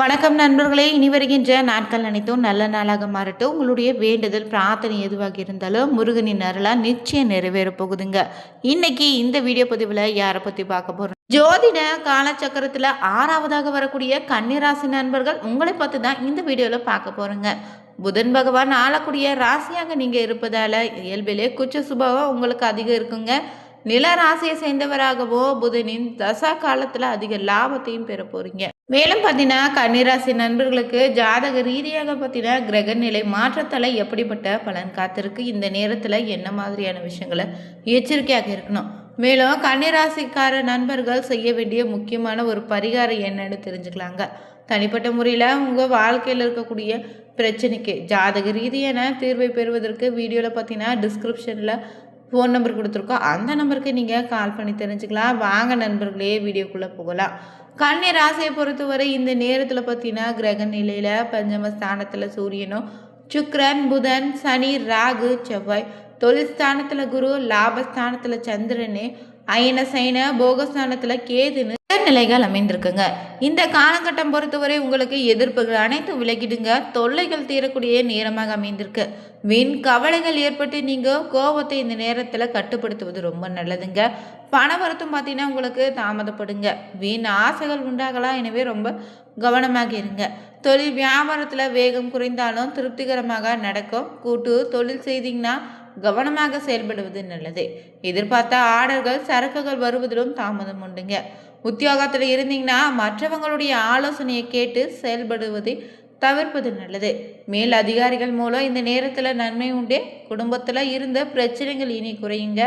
வணக்கம் நண்பர்களே! இனி வருகின்ற நாட்கள் அனைத்தும் நல்ல நாளாக மாறட்டும். உங்களுடைய வேண்டுதல், பிரார்த்தனை எதுவாக இருந்தாலும் முருகனின் அருளால் நிச்சயம் நிறைவேறப் போகுதுங்க. இன்னைக்கு இந்த வீடியோ பதிவுல யார பத்தி பார்க்க போறோம்? ஜோதிட காலச்சக்கரத்துல 6வதாக வரக்கூடிய கன்னிராசி நண்பர்கள் உங்களை பத்தி தான் இந்த வீடியோல பார்க்க போறோங்க. புதன் பகவான் ஆளக்கூடிய ராசியாக நீங்க இருப்பதால இயல்பிலே குச்ச சுபாவம் உங்களுக்கு அதிகம் இருக்குங்க. நில ராசியை சேர்ந்தவராகவோ புதனின் தசா காலத்துல அதிக லாபத்தையும் பெற போறீங்க. மேலும் பார்த்தீங்கன்னா கன்னிராசி நண்பர்களுக்கு ஜாதக ரீதியாக பார்த்தீங்கன்னா கிரக நிலை மாற்றத்தால் எப்படிப்பட்ட பலன் காத்திருக்கு, இந்த நேரத்தில் என்ன மாதிரியான விஷயங்களை எச்சரிக்கையாக இருக்கணும். மேலும் கன்னிராசிக்கார நண்பர்கள் செய்ய வேண்டிய முக்கியமான ஒரு பரிகாரம் என்னன்னு தெரிஞ்சுக்கலாங்க. தனிப்பட்ட முறையில் உங்கள் வாழ்க்கையில் இருக்கக்கூடிய பிரச்சனைக்கு ஜாதக ரீதியான தீர்வை பெறுவதற்கு வீடியோவில் பார்த்தீங்கன்னா டிஸ்கிரிப்ஷனில் ஃபோன் நம்பர் கொடுத்துருக்கோம். அந்த நம்பருக்கு நீங்கள் கால் பண்ணி தெரிஞ்சுக்கலாம். வாங்க நண்பர்களே, வீடியோக்குள்ளே போகலாம். கன்னி ராசியை பொறுத்தவரை இந்த நேரத்தில் பார்த்தீங்கன்னா கிரக நிலையில் பஞ்சமஸ்தானத்தில் சூரியனும், சுக்ரன், புதன், சனி, ராகு, செவ்வாய், தொழில்ஸ்தானத்தில் குரு, லாபஸ்தானத்தில் சந்திரனு, அயன சைன போகஸ்தானத்தில் கேதுன்னு நிலைகள் அமைந்திருக்குங்க. இந்த காலகட்டம் பொறுத்தவரை உங்களுக்கு எதிர்ப்புகள் அனைத்தும் விலகிடுங்க. தொல்லைகள் தீரக்கூடிய நேரமாக அமைந்திருக்கு. வீண் கவலைகள் ஏற்பட்டு நீங்கள் கோபத்தை இந்த நேரத்தில் கட்டுப்படுத்துவது ரொம்ப நல்லதுங்க. பண வரத்தும் பார்த்தீங்கன்னா உங்களுக்கு தாமதப்படுங்க. வீண் ஆசைகள் உண்டாகலாம். எனவே ரொம்ப கவனமாக இருங்க. தொழில் வியாபாரத்தில் வேகம் குறைந்தாலும் திருப்திகரமாக நடக்கும். கூட்டு தொழில் செய்தீங்கன்னா கவனமாக செயல்படுவது நல்லது. எதிர்பார்த்த ஆர்டர்கள் சரக்குகள் வருவதிலும் தாமதம் உண்டுங்க. உத்தியோகத்தில் இருந்தீங்கன்னா மற்றவங்களுடைய ஆலோசனையை கேட்டு செயல்படுவதை தவிர்ப்பது நல்லது. மேல் அதிகாரிகள் மூலம் இந்த நேரத்தில் நன்மை உண்டே. குடும்பத்தில் இருந்த பிரச்சனைகள் இனி குறையுங்க.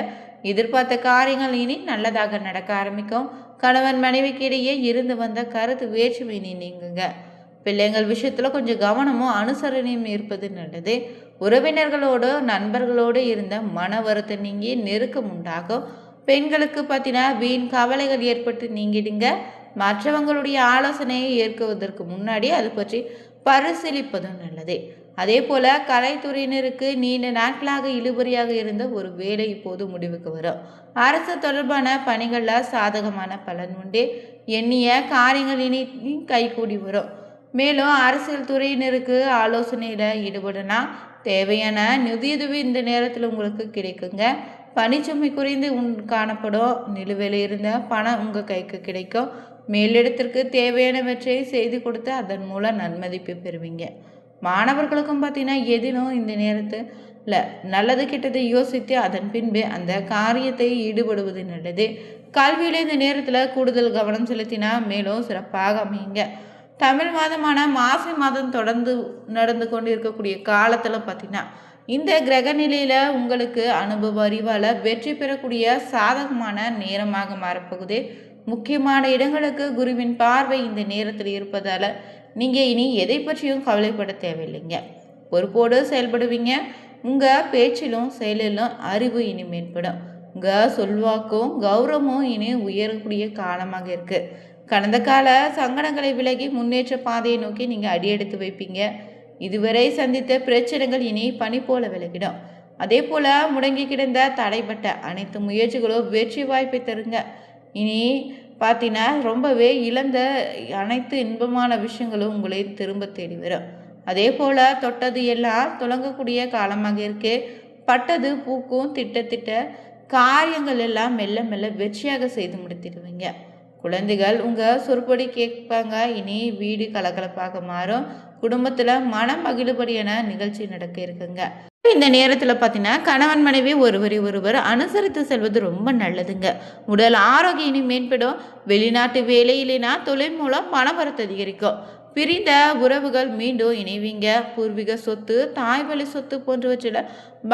எதிர்பார்த்த காரியங்கள் இனி நல்லதாக நடக்க ஆரம்பிக்கும். கணவன் மனைவிக்கு இடையே இருந்து வந்த கருத்து வேற்றுமை இனி நீங்குங்க. பிள்ளைங்கள் விஷயத்தில் கொஞ்சம் கவனமும் அனுசரணையும் இருப்பது நல்லது. உறவினர்களோடு நண்பர்களோடு இருந்த மன வருத்தம் நீங்கி நெருக்கம் உண்டாகும். பெண்களுக்கு பார்த்தீங்கன்னா வீண் கவலைகள் ஏற்பட்டு நீங்கிடுங்க. மற்றவங்களுடைய ஆலோசனையை ஏற்குவதற்கு முன்னாடி அது பற்றி பரிசீலிப்பதும் நல்லது. அதே போல கலைத்துறையினருக்கு நீண்ட நாட்களாக இழுபறியாக இருந்த ஒரு வேலை இப்போது முடிவுக்கு வரும். அரசு தொடர்பான பணிகளில் சாதகமான பலன் உண்டு. எண்ணிய காரியங்கள் இனி கைகூடி வரும். மேலும் அரசியல் துறையினருக்கு ஆலோசனையில் ஈடுபடலாம். தேவையான நிதியுதவி இந்த நேரத்தில் உங்களுக்கு கிடைக்குங்க. பணிச்சுமை குறைந்து காணப்படும். நிலுவையில் இருந்த பணம் உங்கள் கைக்கு கிடைக்கும். மேலிடத்திற்கு தேவையானவற்றை செய்து கொடுத்து அதன் மூலம் நன்மதிப்பு பெறுவீங்க. மாணவர்களுக்கும் பார்த்தீங்கன்னா எதிலும் இந்த நேரத்தில் நல்லது கிட்டதை யோசித்து அதன் பின்பு அந்த காரியத்தை ஈடுபடுவது நல்லது. கல்வியில் இந்த நேரத்தில் கூடுதல் கவனம் செலுத்தினா மேலும் சிறப்பாக அமையுங்க. தமிழ் மாதமான மாசி மாதம் தொடர்ந்து நடந்து கொண்டு இருக்கக்கூடிய காலத்தில் பார்த்தீங்கன்னா இந்த கிரக நிலையில் உங்களுக்கு அனுபவ அறிவால் வெற்றி பெறக்கூடிய சாதகமான நேரமாக மாறப்போகுது. முக்கியமான இடங்களுக்கு குருவின் பார்வை இந்த நேரத்தில் இருப்பதால் நீங்கள் இனி எதை பற்றியும் கவலைப்பட தேவையில்லைங்க. பொறுப்போடு செயல்படுவீங்க. உங்கள் பேச்சிலும் செயலிலும் அறிவு இனி மேம்படும். உங்கள் சொல்வாக்கும் கௌரவமும் இனி உயரக்கூடிய காலமாக இருக்குது. கடந்த கால சங்கடங்களை விலகி முன்னேற்ற பாதையை நோக்கி நீங்கள் அடியெடுத்து வைப்பீங்க. இதுவரை சந்தித்த பிரச்சனைகள் இனி பனி போல விலகிடும். அதே போல் முடங்கி கிடந்த தடைப்பட்ட அனைத்து முயற்சிகளும் வெற்றி வாய்ப்பை தருங்க. இனி பார்த்தீங்கன்னா ரொம்பவே இழந்த அனைத்து இன்பமான விஷயங்களும் உங்களை திரும்ப தேடி வரும். அதே போல் தொட்டது எல்லாம் தொடங்கக்கூடிய காலமாக இருக்கு. பட்டது பூக்கும். திட்ட காரியங்கள் எல்லாம் மெல்ல மெல்ல வெற்றியாக செய்து முடித்திடுவீங்க. குழந்தைகள் உங்கள் சொற்பொடி கேட்பாங்க. இனி வீடு கலகலப்பாக மாறும். குடும்பத்தில் மனம் மகிழுபடியான நிகழ்ச்சி நடக்க இருக்குங்க. இந்த நேரத்தில் பார்த்தீங்கன்னா கணவன் மனைவி ஒருவர் அனுசரித்து செல்வது ரொம்ப நல்லதுங்க. உடல் ஆரோக்கியம் இனி மேம்படும். வெளிநாட்டு வேலையிலேனா தொழில் மூலம் பணவரத்து அதிகரிக்கும். பிரிந்த உறவுகள் மீண்டும் இணைவீங்க. பூர்வீக சொத்து, தாய்வழி சொத்து போன்றவற்றில்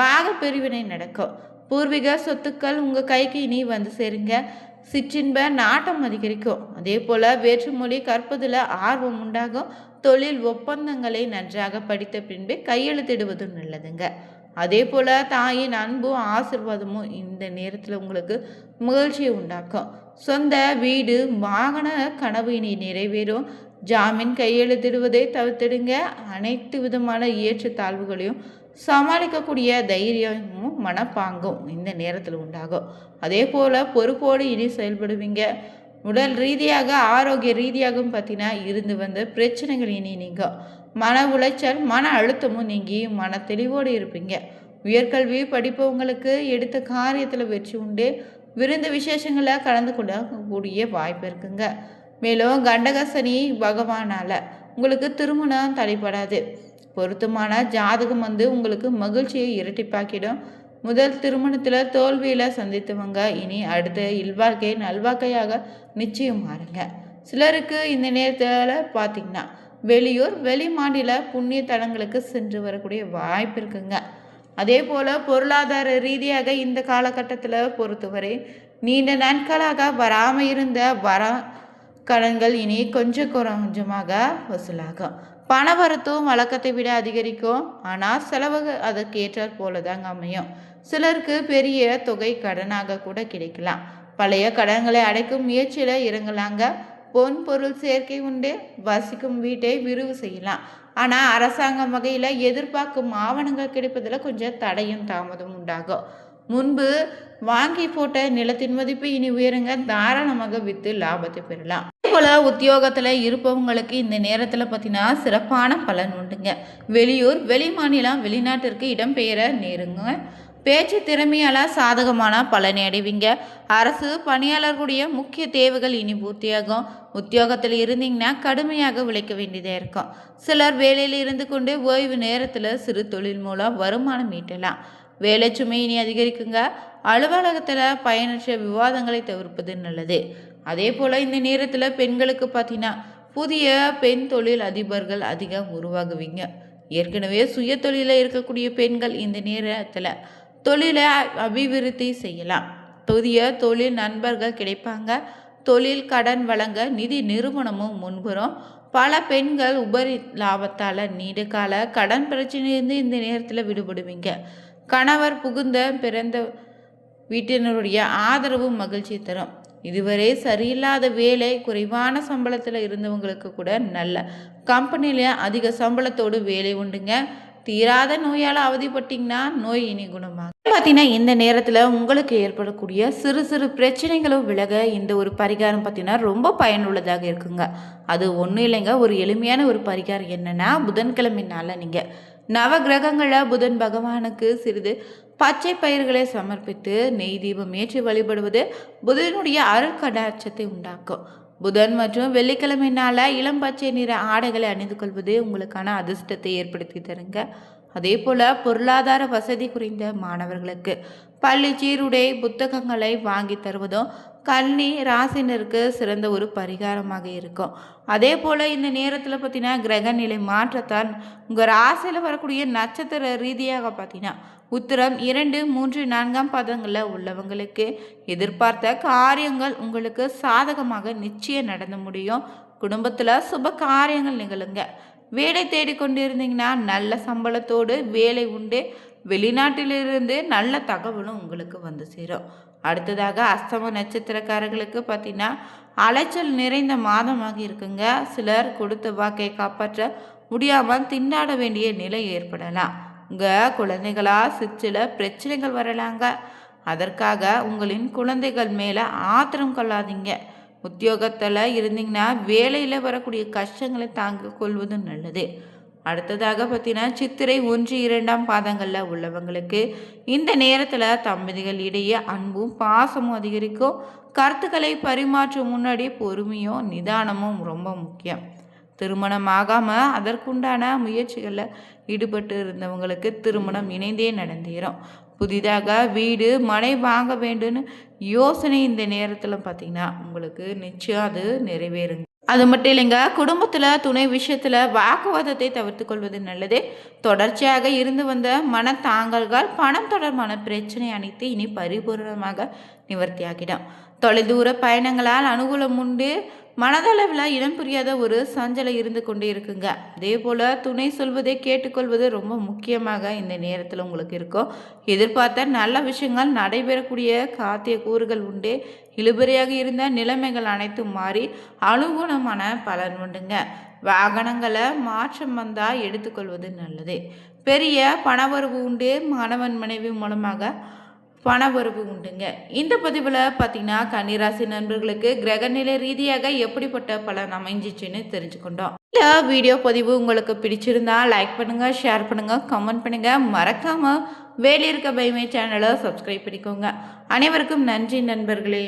பாக பிரிவினை நடக்கும். பூர்வீக சொத்துக்கள் உங்கள் கைக்கு இனி வந்து சேருங்க. சிற்றின்ப நாட்டம் அதிகரிக்கும். அதே போல் வேற்றுமொழி கற்பதில் ஆர்வம் உண்டாகும். தொழில் ஒப்பந்தங்களை நன்றாக படித்த பின்பு கையெழுத்திடுவதும் நல்லதுங்க. அதே போல் தாயின் அன்பும் ஆசிர்வாதமும் இந்த நேரத்தில் உங்களுக்கு மகிழ்ச்சியை உண்டாக்கும். சொந்த வீடு வாகன கனவு இனி நிறைவேறும். ஜாமீன் கையெழுத்திடுவதை தவிர்த்திடுங்க. அனைத்து விதமான ஏற்றத்தாழ்வுகளையும் சமாளிக்கக்கூடிய தைரியமும் மனப்பாங்கும் இந்த நேரத்தில் உண்டாகும். அதே போல் பொறுப்போடு இனி செயல்படுவீங்க. உடல் ரீதியாக ஆரோக்கிய ரீதியாகவும் பார்த்தீங்கன்னா இருந்து வந்த பிரச்சனைகள் இனி நீங்கும். மன உளைச்சல் மன அழுத்தமும் நீங்கி மன தெளிவோடு இருப்பீங்க. உயர்கல்வி படிப்பவங்களுக்கு எடுத்த காரியத்தில் வெற்றி உண்டு. விருந்து விசேஷங்களை கலந்து கொள்ளக்கூடிய வாய்ப்பு இருக்குங்க. மேலும் கண்டகசனி பகவானால் உங்களுக்கு திருமணம் தடைப்படாது. பொருத்தமான ஜாதகம் உங்களுக்கு மகிழ்ச்சியை இரட்டிப்பாக்கிடும். முதல் திருமணத்தில் தோல்வியில் சந்தித்தவங்க இனி அடுத்த இல்வாழ்க்கை நல்வாழ்க்கையாக நிச்சயம் மாறுங்க. சிலருக்கு இந்த நேரத்தில் பார்த்திங்கன்னா வெளியூர் வெளி மாநில புண்ணிய தலங்களுக்கு சென்று வரக்கூடிய வாய்ப்பு இருக்குங்க. அதே போல் பொருளாதார ரீதியாக இந்த காலகட்டத்தில் பொறுத்தவரை நீண்ட நாட்களாக வராமல் இருந்த கடன்கள் இனி கொஞ்சம் கொஞ்சமாக வசூலாகும். பணவரத்தும் வழக்கத்தை விட அதிகரிக்கும். ஆனால் செலவு அதற்கு ஏற்றாற் போல தாங்க அமையும். சிலருக்கு பெரிய தொகை கடனாக கூட கிடைக்கலாம். பழைய கடன்களை அடைக்கும் முயற்சியில் இறங்கலாங்க. பொன் பொருள் சேர்க்கை உண்டு. வசிக்கும் வீட்டை விரிவு செய்யலாம். ஆனால் அரசாங்கம் வகையில் எதிர்பார்க்கும் ஆவணங்கள் கிடைப்பதில் கொஞ்சம் தடையும் தாமதம் உண்டாகும். முன்பு வாங்கி போட்ட நிலத்தின் மதிப்பு இனி உயருங்க. தாராளமாக விற்று லாபத்தை பெறலாம். போல உத்தியோகத்தில் இருப்பவங்களுக்கு இந்த நேரத்தில் பார்த்தீங்கன்னா சிறப்பான பலன் உண்டுங்க. வெளியூர் வெளி மாநிலம் வெளிநாட்டிற்கு இடம்பெயர நேருங்க. பேச்சு திறமையால் சாதகமான பலனை அடைவீங்க. அரசு பணியாளர்களுடைய முக்கிய தேவைகள் இனி பூர்த்தியாகும். உத்தியோகத்தில் இருந்தீங்கன்னா கடுமையாக உழைக்க வேண்டியதாக இருக்கும். சிலர் வேலையில் இருந்து கொண்டு ஓய்வு நேரத்தில் சிறு தொழில் மூலம் வருமானம் ஈட்டலாம். வேலை சுமை இனி அதிகரிக்குங்க. அலுவலகத்தில் பயனற்ற விவாதங்களை தவிர்ப்பது நல்லது. அதே போல் இந்த நேரத்தில் பெண்களுக்கு பார்த்தீங்கன்னா புதிய பெண் தொழில் அதிபர்கள் அதிகம் உருவாகுவீங்க. ஏற்கனவே சுய தொழிலில் இருக்கக்கூடிய பெண்கள் இந்த நேரத்தில் தொழிலை அபிவிருத்தி செய்யலாம். புதிய தொழில் நண்பர்கள் கிடைப்பாங்க. தொழில் கடன் வழங்க நிதி நிறுவனமும் முன்வரும். பல பெண்கள் உபரி லாபத்தால் நீண்ட கால கடன் பிரச்சனையிலிருந்து இந்த நேரத்தில் விடுபடுவீங்க. கணவர் புகுந்த பிறந்த வீட்டினருடைய ஆதரவு மகிழ்ச்சி தரும். இதுவரை சரியில்லாத வேலை குறைவான சம்பளத்தில் இருந்தவங்களுக்கு கூட நல்ல கம்பெனியில் அதிக சம்பளத்தோடு வேலை உண்டுங்க. தீராத நோயால் அவதிப்பட்டிங்கன்னா நோய் இனி குணமாகும். பார்த்தீங்கன்னா இந்த நேரத்தில் உங்களுக்கு ஏற்படக்கூடிய சிறு சிறு பிரச்சனைகளும் விலக இந்த ஒரு பரிகாரம் பார்த்தீங்கன்னா ரொம்ப பயனுள்ளதாக இருக்குங்க. அது ஒன்றும் இல்லைங்க, ஒரு எளிமையான ஒரு பரிகாரம் என்னென்னா புதன்கிழமை நாளில் நீங்கள் நவ கிரகங்களை புதன் பகவானுக்கு சிறிது பச்சை பயிர்களை சமர்ப்பித்து நெய் தீபம் ஏற்றி வழிபடுவது புதனுடைய அருட்கடாட்சத்தை உண்டாக்கும். புதன் மற்றும் வெள்ளிக்கிழமை நாளில் இளம் பச்சை நிற ஆடைகளை அணிந்து கொள்வது உங்களுக்கான அதிர்ஷ்டத்தை ஏற்படுத்தி தருங்க. அதே போல் பொருளாதார வசதி குறைந்த மாணவர்களுக்கு பள்ளி சீருடை புத்தகங்களை வாங்கி தருவதும் கன்னி ராசினருக்கு சிறந்த ஒரு பரிகாரமாக இருக்கும். அதே போல் இந்த நேரத்தில் பார்த்தீங்கன்னா கிரக நிலை மாற்றத்தால் உங்கள் ராசியில் வரக்கூடிய நட்சத்திர ரீதியாக பார்த்தீங்கன்னா உத்திரம் 2, 3, 4 பாதங்களில் உள்ளவங்களுக்கு எதிர்பார்த்த காரியங்கள் உங்களுக்கு சாதகமாக நிச்சயம் நடந்து முடியும். குடும்பத்தில் சுப காரியங்கள் நிகழுங்க. வேலை தேடிக்கொண்டு இருந்தீங்கன்னா நல்ல சம்பளத்தோடு வேலை உண்டு. வெளிநாட்டிலிருந்து நல்ல தகவலும் உங்களுக்கு வந்து சேரும். அடுத்ததாக அஸ்தம நட்சத்திரக்காரர்களுக்கு பார்த்தீங்கன்னா அலைச்சல் நிறைந்த மாதமாக இருக்குங்க. சிலர் கொடுத்த வாக்கை காப்பாற்ற முடியாமல் திண்டாட வேண்டிய நிலை ஏற்படலாம். உங்கள் குழந்தைகளால் சிற்சில பிரச்சனைகள் வரலாங்க. அதற்காக உங்களின் குழந்தைகள் மேலே ஆத்திரம் கொள்ளாதீங்க. உத்தியோகத்தில் இருந்தீங்கன்னா வேலையில் வரக்கூடிய கஷ்டங்களை தாங்கிக் கொள்வதும் நல்லது. அடுத்ததாக பார்த்தீங்கன்னா சித்திரை 1, 2 பாதங்களில் உள்ளவங்களுக்கு இந்த நேரத்தில் தம்பதிகள் இடையே அன்பும் பாசமும் அதிகரிக்கும். கருத்துக்களை பரிமாற்றும் முன்னாடி பொறுமையும் நிதானமும் ரொம்ப முக்கியம். திருமணம் ஆகாமல் அதற்குண்டான முயற்சிகளில் ஈடுபட்டு இருந்தவங்களுக்கு திருமணம் இணைந்தே நடந்தேறும். புதிதாக வீடு மனை வாங்க வேண்டும்னு யோசனை இந்த நேரத்தில் பார்த்தீங்கன்னா உங்களுக்கு நிச்சயம் அது நிறைவேறுங்க. அது மட்டும் இல்லைங்க, குடும்பத்தில் துணை விஷயத்தில் வாக்குவாதத்தை தவிர்த்து கொள்வது நல்லது. தொடர்ச்சியாக இருந்து வந்த மனத்தாங்கல்கள் பணம் தொடர்பான பிரச்சனை அனைத்து இனி பரிபூர்ணமாக நிவர்த்தியாகிடும். தொலைதூர பயணங்களால் அனுகூலம் உண்டு. மனதளவில் இடம் புரியாத ஒரு சஞ்சலை இருந்து கொண்டே இருக்குங்க. அதே போல் துணை சொல்வதை கேட்டுக்கொள்வது ரொம்ப முக்கியமாக இந்த நேரத்தில் உங்களுக்கு இருக்கும். எதிர்பார்த்த நல்ல விஷயங்கள் நடைபெறக்கூடிய காத்திய கூறுகள் உண்டு. இழுபறியாக இருந்த நிலைமைகள் அனைத்தும் மாறி அனுகூலமான பலன் உண்டுங்க. வாகனங்களை மாற்றம் வந்தால் எடுத்துக்கொள்வது நல்லது. பெரிய பணவரவு உண்டு. மாணவன் மனைவி மூலமாக பணவரவு உண்டுங்க. இந்த பதிவில் பார்த்தீங்கன்னா கன்னிராசி நண்பர்களுக்கு கிரகநிலை ரீதியாக எப்படிப்பட்ட பலன் அமைஞ்சிச்சுன்னு தெரிஞ்சுக்கொண்டோம். இந்த வீடியோ பதிவு உங்களுக்கு பிடிச்சிருந்தா லைக் பண்ணுங்க, ஷேர் பண்ணுங்க, கமெண்ட் பண்ணுங்க. மறக்காம வேலை இருக்க பைமே சேனலை சப்ஸ்கிரைப் பண்ணிக்கோங்க. அனைவருக்கும் நன்றி நண்பர்களே.